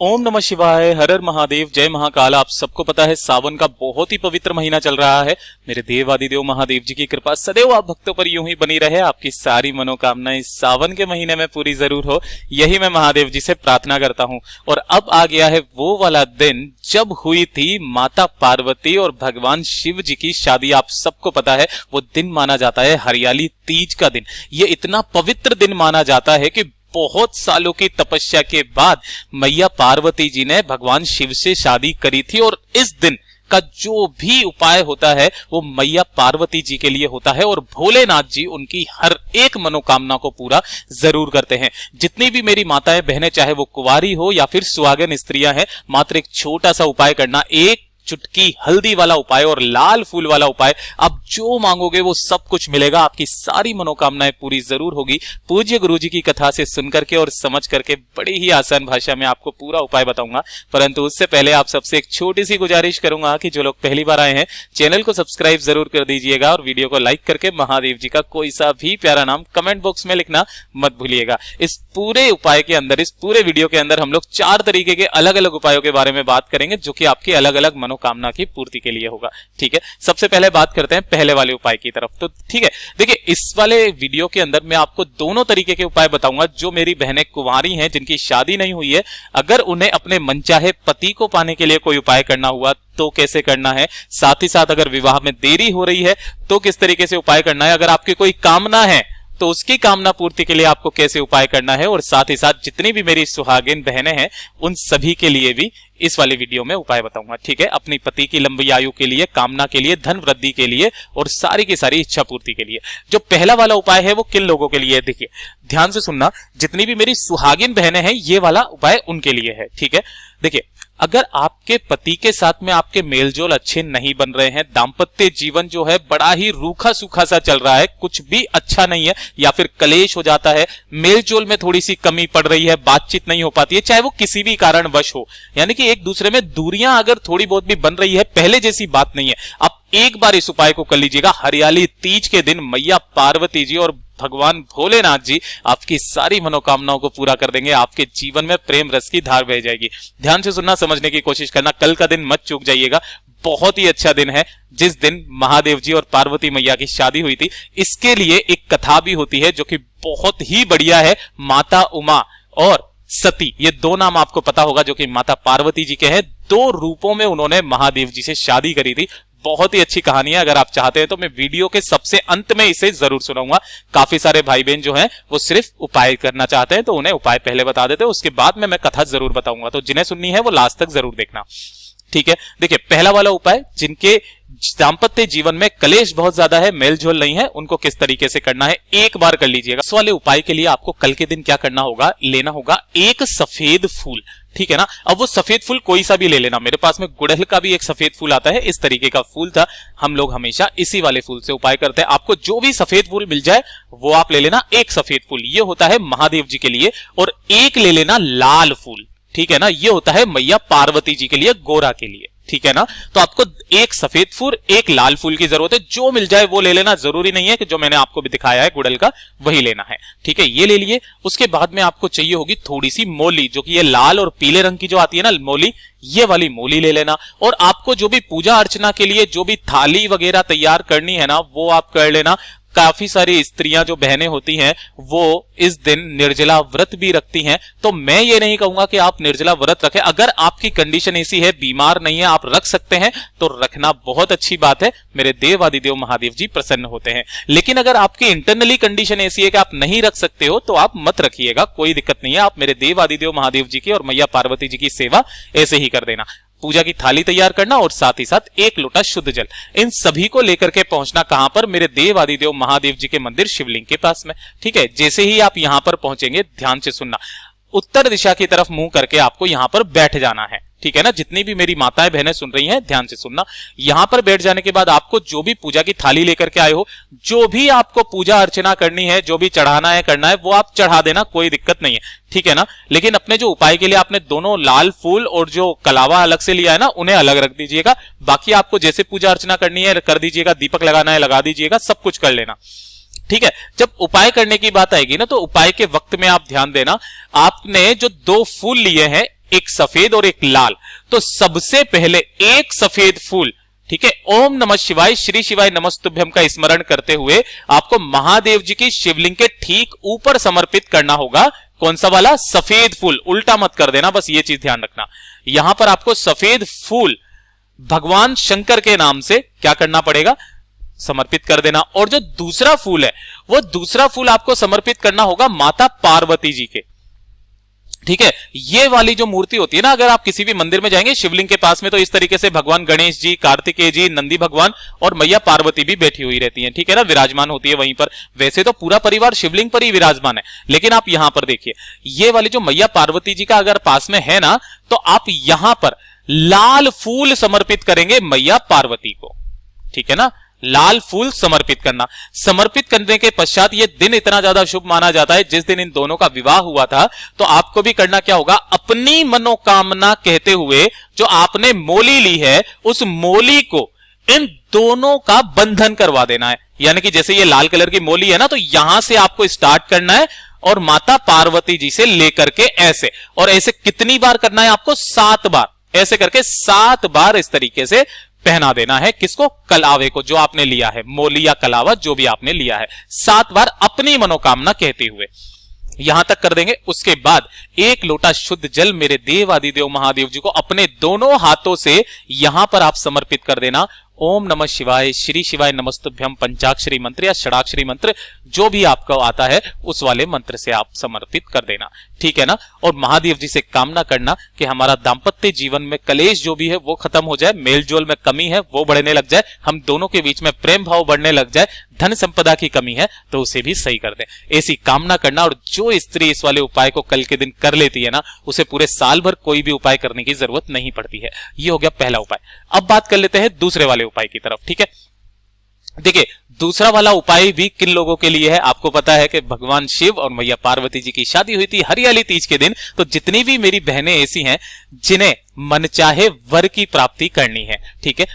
ओम नमः शिवाय, हर हर महादेव, जय महाकाल। आप सबको पता है सावन का बहुत ही पवित्र महीना चल रहा है। मेरे देवादिदेव महादेव जी की कृपा सदैव आप भक्तों पर यूं ही बनी रहे। आपकी सारी मनोकामनाएं इस सावन के महीने में पूरी जरूर हो, यही मैं महादेव जी से प्रार्थना करता हूं। और अब आ गया है वो वाला दिन जब हुई थी माता पार्वती और भगवान शिव जी की शादी। आप सबको पता है वो दिन माना जाता है हरियाली तीज का दिन। ये इतना पवित्र दिन माना जाता है कि बहुत सालों की तपस्या के बाद मैया पार्वती जी ने भगवान शिव से शादी करी थी। और इस दिन का जो भी उपाय होता है वो मैया पार्वती जी के लिए होता है और भोलेनाथ जी उनकी हर एक मनोकामना को पूरा जरूर करते हैं। जितनी भी मेरी माताएं बहनें, चाहे वो कुंवारी हो या फिर सुहागन स्त्रियां हैं, मात्र एक छोटा सा उपाय करना, एक चुटकी हल्दी वाला उपाय और लाल फूल वाला उपाय, आप जो मांगोगे वो सब कुछ मिलेगा। आपकी सारी मनोकामनाएं पूरी जरूर होगी। पूज्य गुरु जी की कथा से सुन करके और समझ करके बड़ी ही आसान भाषा में आपको पूरा उपाय बताऊंगा। परंतु उससे पहले आप सबसे एक छोटी सी गुजारिश करूंगा कि जो लोग पहली बार आए हैं चैनल को सब्सक्राइब जरूर कर दीजिएगा और वीडियो को लाइक करके महादेव जी का कोई सा भी प्यारा नाम कमेंट बॉक्स में लिखना मत भूलिएगा। इस पूरे उपाय के अंदर, इस पूरे वीडियो के अंदर हम लोग 4 तरीके के अलग अलग उपायों के बारे में बात करेंगे जो कि आपकी अलग अलग मनोकामना की पूर्ति के लिए होगा। ठीक है, सबसे पहले बात करते हैं पहले वाले उपाय की तरफ। तो ठीक है, देखिए इस वाले वीडियो के अंदर मैं आपको दोनों तरीके के उपाय बताऊंगा। जो मेरी बहनें कुंवारी हैं, जिनकी शादी नहीं हुई है, अगर उन्हें अपने मनचाहे पति को पाने के लिए कोई उपाय करना हुआ तो कैसे करना है, साथ ही साथ अगर विवाह में देरी हो रही है तो किस तरीके से उपाय करना है, अगर आपकी कोई कामना है तो उसकी कामना पूर्ति के लिए आपको कैसे उपाय करना है, और साथ ही साथ जितनी भी मेरी सुहागिन बहनें हैं उन सभी के लिए भी इस वाले वीडियो में उपाय बताऊंगा। ठीक है, अपनी पति की लंबी आयु के लिए, कामना के लिए, धन वृद्धि के लिए और सारी की सारी इच्छा पूर्ति के लिए। जो पहला वाला उपाय है वो किन लोगों के लिए है, देखिए ध्यान से सुनना। जितनी भी मेरी सुहागिन बहनें हैं ये वाला उपाय उनके लिए है। ठीक है, देखिए अगर आपके पति के साथ में आपके मेलजोल अच्छे नहीं बन रहे हैं, दाम्पत्य जीवन जो है बड़ा ही रूखा सूखा सा चल रहा है, कुछ भी अच्छा नहीं है, या फिर कलेश हो जाता है, मेलजोल में थोड़ी सी कमी पड़ रही है, बातचीत नहीं हो पाती है, चाहे वो किसी भी कारणवश हो, यानी कि एक दूसरे में दूरियां अगर थोड़ी बहुत भी बन रही है, पहले जैसी बात नहीं है, आप एक बार इस उपाय को कर लीजिएगा। हरियाली तीज के दिन मैया पार्वती जी और भगवान भोलेनाथ जी आपकी सारी मनोकामनाओं को पूरा कर देंगे। आपके जीवन में प्रेम रस की धार बह जाएगी। ध्यान से सुनना, समझने की कोशिश करना, कल का दिन मत चूक जाइएगा। बहुत ही अच्छा दिन है जिस दिन महादेव जी और पार्वती मैया की शादी हुई थी। इसके लिए एक कथा भी होती है जो कि बहुत ही बढ़िया है। माता उमा और सती, ये 2 नाम आपको पता होगा जो कि माता पार्वती जी के हैं। 2 रूपों में उन्होंने महादेव जी से शादी करी थी। बहुत ही अच्छी कहानी है। अगर आप चाहते हैं तो मैं वीडियो के सबसे अंत में इसे जरूर सुनाऊंगा। काफी सारे भाई बहन जो हैं वो सिर्फ उपाय करना चाहते हैं तो उन्हें उपाय पहले बता देते हैं, उसके बाद में मैं कथा जरूर बताऊंगा। तो जिन्हें सुननी है वो लास्ट तक जरूर देखना। ठीक है, देखिए पहला वाला उपाय, जिनके दाम्पत्य जीवन में कलेश बहुत ज्यादा है, मेलजोल नहीं है, उनको किस तरीके से करना है एक बार कर लीजिएगा। इस वाले उपाय के लिए आपको कल के दिन क्या करना होगा, लेना होगा एक सफेद फूल। ठीक है ना, अब वो सफेद फूल कोई सा भी ले लेना। मेरे पास में गुड़हल का भी एक सफेद फूल आता है, इस तरीके का फूल था। हम लोग हमेशा इसी वाले फूल से उपाय करते हैं। आपको जो भी सफेद फूल मिल जाए वो आप ले लेना। एक सफेद फूल ये होता है महादेव जी के लिए, और एक ले लेना लाल फूल। ठीक है ना, ये होता है मैया पार्वती जी के लिए, गोरा के लिए। ठीक है ना, तो आपको एक सफेद फूल, एक लाल फूल की जरूरत है। जो मिल जाए वो ले लेना, जरूरी नहीं है कि जो मैंने आपको भी दिखाया है गुड़हल का वही लेना है। ठीक है, ये ले लिए। उसके बाद में आपको चाहिए होगी थोड़ी सी मोली, जो कि ये लाल और पीले रंग की जो आती है ना मोली, ये वाली मोली ले लेना। और आपको जो भी पूजा अर्चना के लिए जो भी थाली वगैरह तैयार करनी है ना वो आप कर लेना। काफी सारी स्त्रियां जो बहनें होती हैं वो इस दिन निर्जला व्रत भी रखती हैं, तो मैं ये नहीं कहूंगा कि आप निर्जला व्रत रखें। अगर आपकी कंडीशन ऐसी है, बीमार नहीं है, आप रख सकते हैं तो रखना बहुत अच्छी बात है। मेरे देवादिदेव महादेव जी प्रसन्न होते हैं। लेकिन अगर आपकी इंटरनली कंडीशन ऐसी है कि आप नहीं रख सकते हो तो आप मत रखिएगा, कोई दिक्कत नहीं है। आप मेरे देवादिदेव महादेव जी की और मैया पार्वती जी की सेवा ऐसे ही कर देना। पूजा की थाली तैयार करना और साथ ही साथ 1 लोटा शुद्ध जल, इन सभी को लेकर के पहुंचना कहां पर, मेरे देवादिदेव महादेव जी के मंदिर शिवलिंग के पास में। ठीक है, जैसे ही आप यहां पर पहुंचेंगे, ध्यान से सुनना, उत्तर दिशा की तरफ मुंह करके आपको यहां पर बैठ जाना है। ठीक है ना, जितनी भी मेरी माताएं बहनें सुन रही हैं ध्यान से सुनना। यहां पर बैठ जाने के बाद आपको जो भी पूजा की थाली लेकर के आए हो, जो भी आपको पूजा अर्चना करनी है, जो भी चढ़ाना है करना है वो आप चढ़ा देना, कोई दिक्कत नहीं है। ठीक है ना, लेकिन अपने जो उपाय के लिए आपने दोनों लाल फूल और जो कलावा अलग से लिया है ना उन्हें अलग रख दीजिएगा। बाकी आपको जैसे पूजा अर्चना करनी है कर दीजिएगा, दीपक लगाना है लगा दीजिएगा, सब कुछ कर लेना। ठीक है, जब उपाय करने की बात आएगी ना तो उपाय के वक्त में आप ध्यान देना, आपने जो 2 फूल लिए हैं एक सफेद और एक लाल। तो सबसे पहले एक सफेद फूल, ठीक है, ओम नमः शिवाय श्री शिवाय नमस्तुभ्यम का स्मरण करते हुए आपको महादेव जी की शिवलिंग के ठीक ऊपर समर्पित करना होगा। कौन सा वाला? सफेद फूल, उल्टा मत कर देना, बस ये चीज ध्यान रखना। यहां पर आपको सफेद फूल भगवान शंकर के नाम से क्या करना पड़ेगा? समर्पित कर देना। और जो दूसरा फूल है, वो दूसरा फूल आपको समर्पित करना होगा माता पार्वती जी के, ठीक है। ये वाली जो मूर्ति होती है ना, अगर आप किसी भी मंदिर में जाएंगे शिवलिंग के पास में, तो इस तरीके से भगवान गणेश जी, कार्तिकेय जी, नंदी भगवान और मैया पार्वती भी बैठी हुई रहती हैं, ठीक है ना, विराजमान होती है वहीं पर। वैसे तो पूरा परिवार शिवलिंग पर ही विराजमान है, लेकिन आप यहां पर देखिए, ये वाली जो मैया पार्वती जी का अगर पास में है ना, तो आप यहां पर लाल फूल समर्पित करेंगे मैया पार्वती को, ठीक है ना, लाल फूल समर्पित करना। समर्पित करने के पश्चात यह दिन इतना ज्यादा शुभ माना जाता है, जिस दिन इन दोनों का विवाह हुआ था, तो आपको भी करना क्या होगा? अपनी मनोकामना कहते हुए जो आपने मोली ली है, उस मोली को इन दोनों का बंधन करवा देना है। यानी कि जैसे ये लाल कलर की मोली है ना, तो यहां से आपको स्टार्ट करना है और माता पार्वती जी से लेकर के ऐसे, और ऐसे कितनी बार करना है आपको? 7 बार, ऐसे करके 7 बार इस तरीके से पहना देना है। किसको? कलावे को, जो आपने लिया है, मोली या कलावा जो भी आपने लिया है, 7 बार अपनी मनोकामना कहते हुए यहां तक कर देंगे। उसके बाद 1 लोटा शुद्ध जल मेरे देव आदिदेव महादेव जी को अपने दोनों हाथों से यहां पर आप समर्पित कर देना। ओम नमः शिवाय श्री शिवाय नमस्तुभ्यम पंचाक्षरी मंत्र या षडाक्षरी मंत्र जो भी आपको आता है उस वाले मंत्र से आप समर्पित कर देना, ठीक है ना। और महादेव जी से कामना करना कि हमारा दाम्पत्य जीवन में कलेश जो भी है वो खत्म हो जाए, मेलजोल में कमी है वो बढ़ने लग जाए, हम दोनों के बीच में प्रेम भाव बढ़ने लग जाए, धन संपदा की कमी है तो उसे भी सही कर दे, ऐसी कामना करना। और जो स्त्री इस वाले उपाय को कल के दिन कर लेती है ना, उसे पूरे साल भर कोई भी उपाय करने की जरूरत नहीं पड़ती है। ये हो गया पहला उपाय। अब बात कर लेते हैं दूसरे वाले उपाय की तरफ, ठीक है। देखिए, दूसरा वाला उपाय भी किन लोगों के लिए है? आपको पता है कि भगवान शिव और मैया पार्वती जी की शादी हुई थी हरियाली तीज के दिन। तो जितनी भी मेरी बहनें ऐसी हैं जिन्हें मनचाहे वर की प्राप्ति करनी है, ठीक है,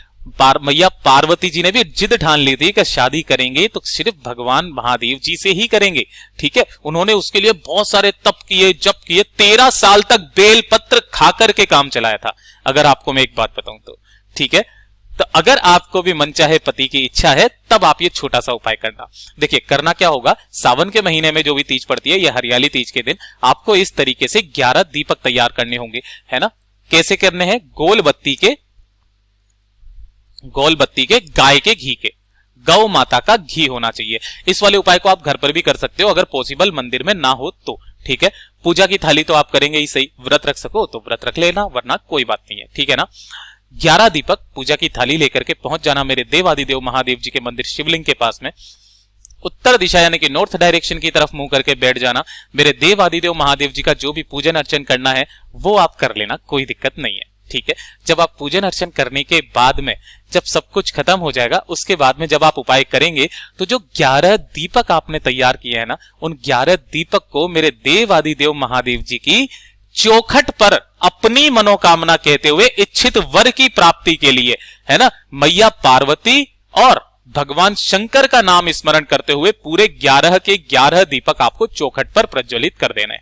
मैया पार्वती जी ने भी जिद ठान ली थी कि शादी करेंगे तो सिर्फ भगवान महादेव जी से ही करेंगे, ठीक है। उन्होंने उसके लिए बहुत सारे तप किए, जप किए, 13 साल तक बेल पत्र खाकर के काम चलाया था, अगर आपको मैं एक बात बताऊं तो, ठीक है। तो अगर आपको भी मनचाहे पति की इच्छा है तब आप ये छोटा सा उपाय करना। देखिए, करना क्या होगा, सावन के महीने में जो भी तीज पड़ती है, ये हरियाली तीज के दिन आपको इस तरीके से 11 दीपक तैयार करने होंगे, है ना। कैसे करने हैं? गोल बत्ती के गाय के घी के, गौ माता का घी होना चाहिए। इस वाले उपाय को आप घर पर भी कर सकते हो अगर पॉसिबल मंदिर में ना हो तो, ठीक है। पूजा की थाली तो आप करेंगे ही सही, व्रत रख सको तो व्रत रख लेना, वरना कोई बात नहीं है, ठीक है ना। 11 दीपक पूजा की थाली लेकर के पहुंच जाना मेरे देवादिदेव महादेव जी के मंदिर शिवलिंग के पास में। उत्तर दिशा यानी कि नॉर्थ डायरेक्शन की तरफ मुंह करके बैठ जाना। मेरे देवादिदेव महादेव जी का जो भी पूजन अर्चन करना है वो आप कर लेना, कोई दिक्कत नहीं है, ठीक है। जब आप पूजन अर्चन करने के बाद में जब सब कुछ खत्म हो जाएगा, उसके बाद में जब आप उपाय करेंगे तो जो 11 दीपक आपने तैयार किए हैं ना, उन 11 दीपक को मेरे देवादिदेव महादेव जी की चौखट पर अपनी मनोकामना कहते हुए इच्छित वर की प्राप्ति के लिए, है ना, मैया पार्वती और भगवान शंकर का नाम स्मरण करते हुए पूरे 11 के 11 दीपक आपको चौखट पर प्रज्वलित कर देना है,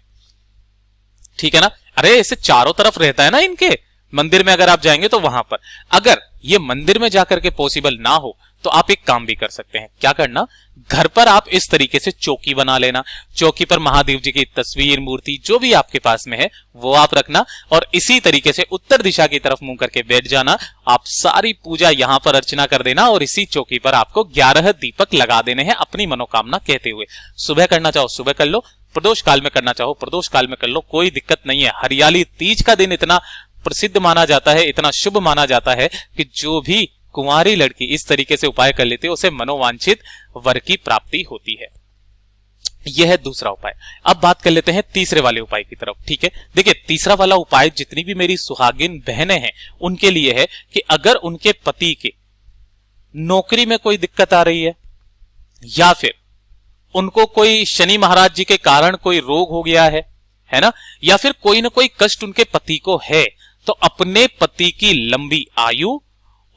ठीक है ना। अरे ऐसे चारों तरफ रहता है ना इनके, मंदिर में अगर आप जाएंगे तो वहां पर, अगर ये मंदिर में जाकर के पॉसिबल ना हो तो आप एक काम भी कर सकते हैं। क्या करना, घर पर आप इस तरीके से चौकी बना लेना, चौकी पर महादेव जी की तस्वीर, मूर्ति जो भी आपके पास में है वो आप रखना, और इसी तरीके से उत्तर दिशा की तरफ मुंह करके बैठ जाना। आप सारी पूजा यहां पर अर्चना कर देना और इसी चौकी पर आपको 11 दीपक लगा देने हैं अपनी मनोकामना कहते हुए। सुबह करना चाहो सुबह कर लो, प्रदोष काल में करना चाहो प्रदोष काल में कर लो, कोई दिक्कत नहीं है। हरियाली तीज का दिन इतना प्रसिद्ध माना जाता है, इतना शुभ माना जाता है कि जो भी कुंवारी लड़की इस तरीके से उपाय कर लेती है उसे मनोवांछित वर की प्राप्ति होती है। यह है दूसरा उपाय। अब बात कर लेते हैं तीसरे वाले उपाय की तरफ, ठीक है। देखिए, तीसरा वाला उपाय जितनी भी मेरी सुहागिन बहनें हैं उनके लिए है कि अगर उनके पति के नौकरी में कोई दिक्कत आ रही है, या फिर उनको कोई शनि महाराज जी के कारण कोई रोग हो गया है ना, या फिर कोई ना कोई कष्ट उनके पति को है, तो अपने पति की लंबी आयु,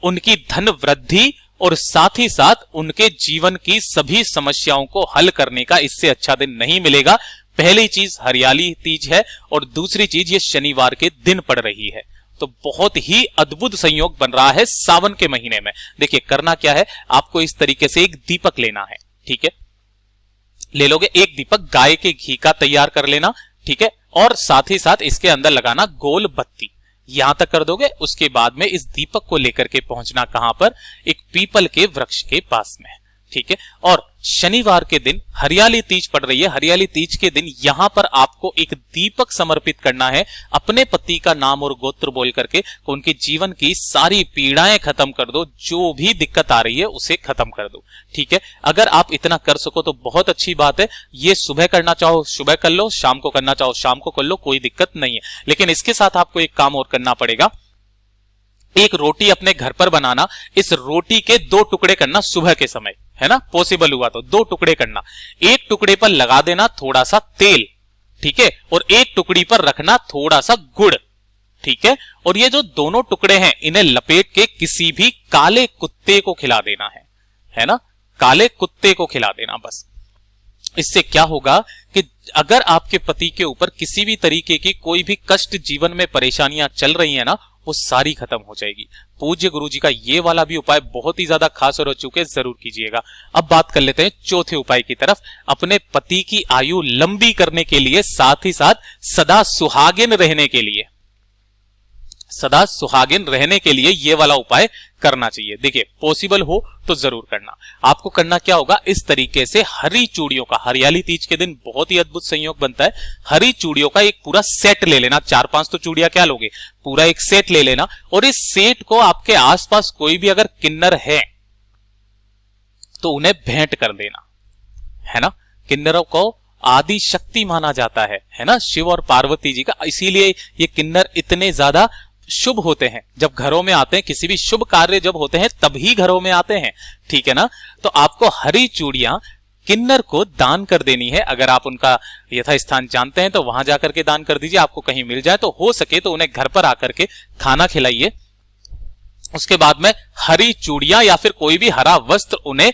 उनकी धन वृद्धि और साथ ही साथ उनके जीवन की सभी समस्याओं को हल करने का इससे अच्छा दिन नहीं मिलेगा। पहली चीज हरियाली तीज है और दूसरी चीज ये शनिवार के दिन पड़ रही है। तो बहुत ही अद्भुत संयोग बन रहा है सावन के महीने में। देखिए करना क्या है, आपको इस तरीके से एक दीपक लेना है, ठीक है, ले लोगे एक दीपक, गाय के घी का तैयार कर लेना, ठीक है, और साथ ही साथ इसके अंदर लगाना गोल बत्ती, यहां तक कर दोगे। उसके बाद में इस दीपक को लेकर के पहुंचना कहां पर, एक पीपल के वृक्ष के पास में, ठीक है। और शनिवार के दिन हरियाली तीज पड़ रही है, हरियाली तीज के दिन यहां पर आपको एक दीपक समर्पित करना है, अपने पति का नाम और गोत्र बोल करके, उनके जीवन की सारी पीड़ाएं खत्म कर दो, जो भी दिक्कत आ रही है उसे खत्म कर दो, ठीक है। अगर आप इतना कर सको तो बहुत अच्छी बात है। ये सुबह करना चाहो सुबह कर लो, शाम को करना चाहो शाम को कर लो, कोई दिक्कत नहीं है। लेकिन इसके साथ आपको एक काम और करना पड़ेगा, एक रोटी अपने घर पर बनाना, इस रोटी के 2 टुकड़े करना सुबह के समय, है ना, पॉसिबल हुआ तो 2 टुकड़े करना। एक टुकड़े पर लगा देना थोड़ा सा तेल, ठीक है, और एक टुकड़ी पर रखना थोड़ा सा गुड़, ठीक है। और ये जो दोनों टुकड़े हैं इन्हें लपेट के किसी भी काले कुत्ते को खिला देना है ना, काले कुत्ते को खिला देना बस। इससे क्या होगा कि अगर आपके पति के ऊपर किसी भी तरीके की कोई भी कष्ट, जीवन में परेशानियां चल रही है ना, वो सारी खत्म हो जाएगी। पूज्य गुरुजी का ये वाला भी उपाय बहुत ही ज्यादा खास और अचूक है, जरूर कीजिएगा। अब बात कर लेते हैं चौथे उपाय की तरफ। अपने पति की आयु लंबी करने के लिए, साथ ही साथ सदा सुहागिन रहने के लिए, सदा सुहागिन रहने के लिए ये वाला उपाय करना चाहिए। देखिए पॉसिबल हो तो जरूर करना। आपको करना क्या होगा, इस तरीके से हरी चूड़ियों का, हरियाली तीज के दिन बहुत ही अद्भुत संयोग बनता है, हरी चूड़ियों का एक पूरा सेट ले लेना, 4-5 तो चूड़ियां क्या लोगे, पूरा एक सेट ले लेना। और इस सेट को आपके आसपास कोई भी अगर किन्नर है तो उन्हें भेंट कर देना, है ना। किन्नरों को आदि शक्ति माना जाता है ना, शिव और पार्वती जी का। इसीलिए ये किन्नर इतने ज्यादा शुभ होते हैं। जब घरों में आते हैं, किसी भी शुभ कार्य जब होते हैं तभी घरों में आते हैं, ठीक है ना। तो आपको हरी चूड़ियां किन्नर को दान कर देनी है। अगर आप उनका यथास्थान जानते हैं तो वहां जाकर के दान कर दीजिए। आपको कहीं मिल जाए तो हो सके तो उन्हें घर पर आकर के खाना खिलाइए। उसके बाद में हरी चूड़ियां या फिर कोई भी हरा वस्त्र उन्हें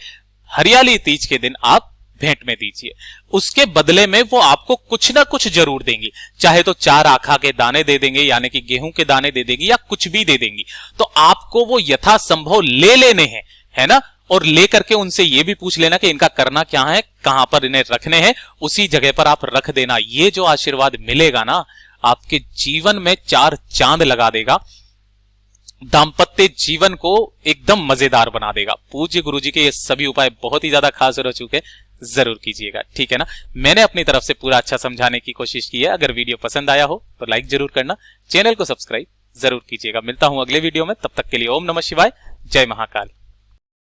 हरियाली तीज के दिन आप भेंट में दीजिए। उसके बदले में वो आपको कुछ ना कुछ जरूर देंगी, चाहे तो 4 आखा के दाने दे देंगे, यानी कि गेहूं के दाने दे देंगी, या कुछ भी दे देंगी। तो आपको वो यथासंभव ले लेने हैं, है ना। और लेकर के उनसे ये भी पूछ लेना कि इनका करना क्या है, कहां पर इन्हें रखने हैं, उसी जगह पर आप रख देना। ये जो आशीर्वाद मिलेगा ना, आपके जीवन में 4 चांद लगा देगा, दाम्पत्य जीवन को एकदम मजेदार बना देगा। पूज्य गुरुजी के ये सभी उपाय बहुत ही ज्यादा खास हो चुके, जरूर कीजिएगा, ठीक है ना। मैंने अपनी तरफ से पूरा अच्छा समझाने की कोशिश की है। अगर वीडियो पसंद आया हो तो लाइक जरूर करना, चैनल को सब्सक्राइब जरूर कीजिएगा। मिलता हूं अगले वीडियो में, तब तक के लिए ओम नमः शिवाय, जय महाकाल।